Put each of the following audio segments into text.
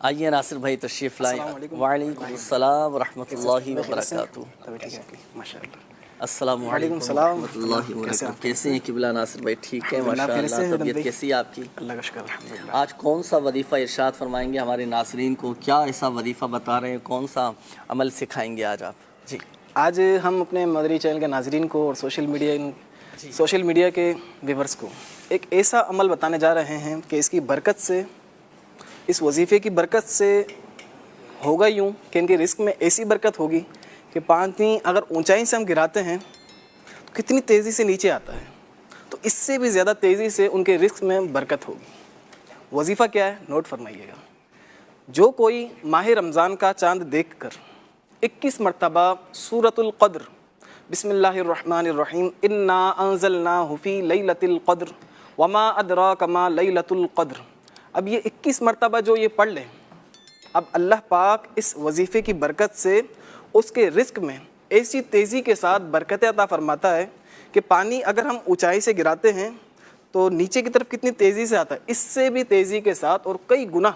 آئیے ناصر بھائی تشریف لائیں. وعلیکم السلام ورحمۃ اللہ وبرکاتہ. السلام علیکم ورحمۃ اللہ وبرکاتہ. کیسے ہیں قبلہ ناصر بھائی؟ ٹھیک ہے ماشاء اللہ. طبیعت کیسی ہے آپ کی؟ اللہ کا شکر الحمدللہ. آج کون سا وظیفہ ارشاد فرمائیں گے ہمارے ناظرین کو؟ کیا ایسا وظیفہ بتا رہے ہیں؟ کون سا عمل سکھائیں گے آج آپ؟ جی آج ہم اپنے مدنی چینل کے ناظرین کو اور سوشل میڈیا کے ویورز کو ایک ایسا عمل بتانے جا رہے ہیں کہ اس کی برکت سے، اس وظیفے کی برکت سے ہوگا یوں کہ ان کے رزق میں ایسی برکت ہوگی کہ پانی اگر اونچائی سے ہم گراتے ہیں تو کتنی تیزی سے نیچے آتا ہے، تو اس سے بھی زیادہ تیزی سے ان کے رزق میں برکت ہوگی. وظیفہ کیا ہے؟ نوٹ فرمائیے گا. جو کوئی ماہ رمضان کا چاند دیکھ کر 21 مرتبہ سورۃ القدر بسم اللہ الرحمن الرحیم انا انزلناہ فی لیلۃ القدر وما ادراک ما لیلۃ القدر، اب یہ 21 مرتبہ جو یہ پڑھ لیں، اب اللہ پاک اس وظیفے کی برکت سے اس کے رزق میں ایسی تیزی کے ساتھ برکت عطا فرماتا ہے کہ پانی اگر ہم اونچائی سے گراتے ہیں تو نیچے کی طرف کتنی تیزی سے آتا ہے، اس سے بھی تیزی کے ساتھ اور کئی گنا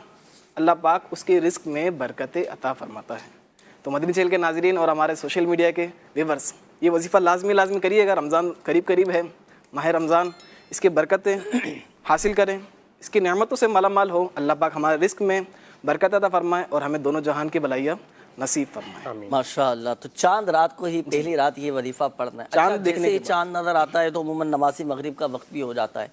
اللہ پاک اس کے رزق میں برکت عطا فرماتا ہے. تو مدنی چینل کے ناظرین اور ہمارے سوشل میڈیا کے ویورز یہ وظیفہ لازمی کریے گا. رمضان قریب ہے، ماہ رمضان، اس کی برکتیں حاصل کریں، اس کی نعمتوں سے مالا مال ہو. اللہ پاک ہمارے رزق میں برکت عطا فرمائے اور ہمیں دونوں جہان کی بھلائیاں نصیب فرمائے. ماشاء اللہ. تو چاند رات کو ہی پہلی رات یہ وظیفہ پڑھنا ہے. چاند دیکھنے جیسے چاند نظر آتا ہے تو عموماً نماز مغرب کا وقت بھی ہو جاتا ہے،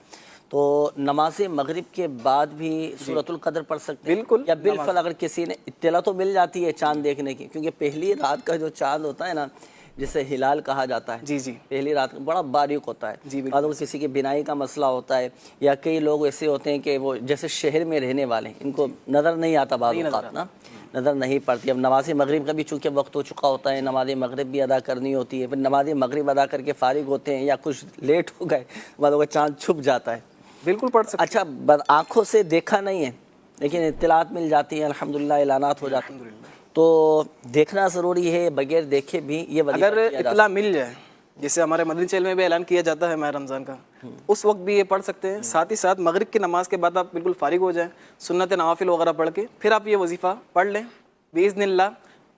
تو نماز مغرب کے بعد بھی سورۃ القدر پڑھ سکتے ہیں؟ بالکل. یا بالفعل اگر کسی نے اطلاع تو مل جاتی ہے چاند دیکھنے کی، کیونکہ پہلی رات کا جو چاند ہوتا ہے نا، جسے ہلال کہا جاتا ہے، جی پہلی رات بڑا باریک ہوتا ہے. بعد میں کسی کی بینائی کا مسئلہ ہوتا ہے، یا کئی لوگ ایسے ہوتے ہیں کہ وہ جیسے شہر میں رہنے والے ہیں، ان کو نظر نہیں آتا، بعض اوقات نا نظر نہیں پڑتی. اب نماز مغرب کا بھی چونکہ وقت ہو چکا ہوتا ہے، نماز مغرب بھی ادا کرنی ہوتی ہے، پھر نماز مغرب ادا کر کے فارغ ہوتے ہیں یا کچھ لیٹ ہو گئے، بعد وہ چاند چھپ جاتا ہے. بالکل پڑھ سکتے. اچھا آنکھوں سے دیکھا نہیں ہے لیکن اطلاعات مل جاتی ہیں، الحمدللہ اعلانات ہو جاتے ہیں، تو دیکھنا ضروری ہے. بغیر دیکھے بھی یہ وظیفہ اگر اطلاع مل جائے، جیسے ہمارے مدنی چینل میں بھی اعلان کیا جاتا ہے ماہ رمضان کا، اس وقت بھی یہ پڑھ سکتے ہیں. ساتھ ہی ساتھ مغرب کی نماز کے بعد آپ بالکل فارغ ہو جائیں، سنت نوافل وغیرہ پڑھ کے پھر آپ یہ وظیفہ پڑھ لیں، باذن اللہ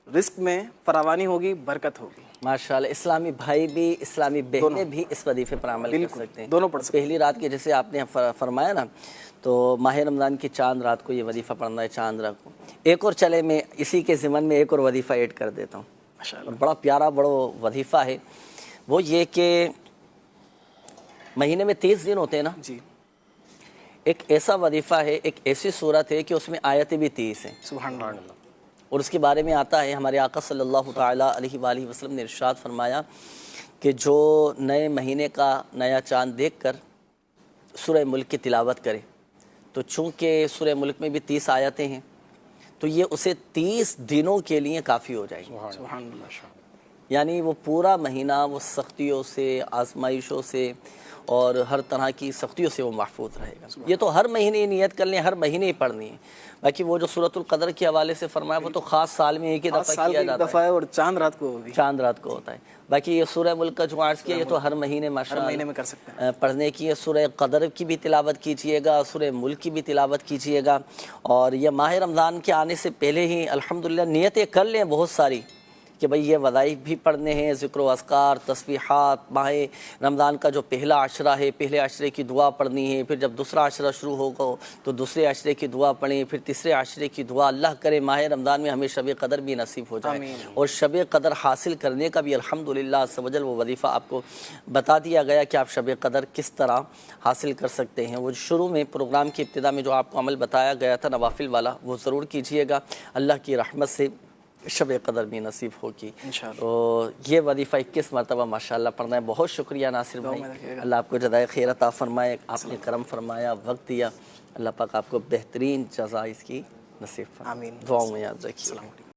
رزق میں فراوانی ہوگی، برکت ہوگی. ماشاءاللہ. اسلامی بھائی بھی، اسلامی بہنیں بھی اس وظیفے پر عمل کر سکتے ہیں. دونوں پڑھ سکتے ہیں. پہلی رات کے جیسے آپ نے فرمایا نا، تو ماہ رمضان کی چاند رات کو یہ وظیفہ پڑھنا ہے. چاند رات کو ایک اور چلے، میں اسی کے ضمن میں ایک اور وظیفہ ایڈ کر دیتا ہوں. ماشاءاللہ. بڑا پیارا بڑا وظیفہ ہے. وہ یہ کہ مہینے میں 30 دن ہوتے ہیں نا، جی. ایک ایسا وظیفہ ہے، ایک ایسی صورت ہے کہ اس میں آیتیں بھی 30 ہیں. سبحان اللہ. اور اس کے بارے میں آتا ہے، ہمارے آقا صلی اللہ تعالیٰ علیہ وآلہ وسلم نے ارشاد فرمایا کہ جو نئے مہینے کا نیا چاند دیکھ کر سورہ ملک کی تلاوت کرے، تو چونکہ سورہ ملک میں بھی 30 آیتیں ہیں، تو یہ اسے 30 دنوں کے لیے کافی ہو جائے گی. سبحان اللہ. یعنی وہ پورا مہینہ وہ سختیوں سے، آزمائشوں سے اور ہر طرح کی سختیوں سے وہ محفوظ رہے گا. یہ تو ہر مہینے ہی نیت کر لیں، ہر مہینے ہی پڑھنی ہے. باقی وہ جو سورۃ القدر کے حوالے سے فرمایا، وہ تو خاص سال میں ایک ہی دفعہ کیا جاتا ہے، اور چاند رات کو ہوگی. چاند رات کو ہوتا ہے. باقی یہ سورہ ملک کا جو عرض کیا، یہ تو ہر مہینے ماشاءاللہ میں کر سکتے ہیں پڑھنے کی ہے. سورہ قدر کی بھی تلاوت کیجئے گا، سورہ ملک کی بھی تلاوت کیجئے گا. اور یہ ماہ رمضان کے آنے سے پہلے ہی الحمدللہ نیتیں کر لیں بہت ساری کہ بھئی یہ وظائف بھی پڑھنے ہیں، ذکر و اذکار، تسبیحات. ماہ رمضان کا جو پہلا عشرہ ہے، پہلے عشرے کی دعا پڑھنی ہے. پھر جب دوسرا عشرہ شروع ہوگا تو دوسرے عشرے کی دعا پڑھیں. پھر تیسرے عشرے کی دعا. اللہ کرے ماہ رمضان میں ہمیں شب قدر بھی نصیب ہو جائے. اور شب قدر حاصل کرنے کا بھی الحمدللہ عز و جل وہ وظیفہ آپ کو بتا دیا گیا کہ آپ شب قدر کس طرح حاصل کر سکتے ہیں. وہ شروع میں پروگرام کی ابتدا میں جو آپ کو عمل بتایا گیا تھا نوافل والا، وہ ضرور کیجئے گا. اللہ کی رحمت سے شب قدر بھی نصیب ہوگی. تو یہ وظیفہ 21 مرتبہ ماشاءاللہ پڑھنا ہے. بہت شکریہ ناصر بھائی، اللہ آپ کو جزائے خیر عطا فرمائے. آپ نے کرم فرمایا، وقت دیا. اللہ پاک آپ کو بہترین جزا اس کی نصیب فرمائے. دعاؤں میں یاد رکھیے.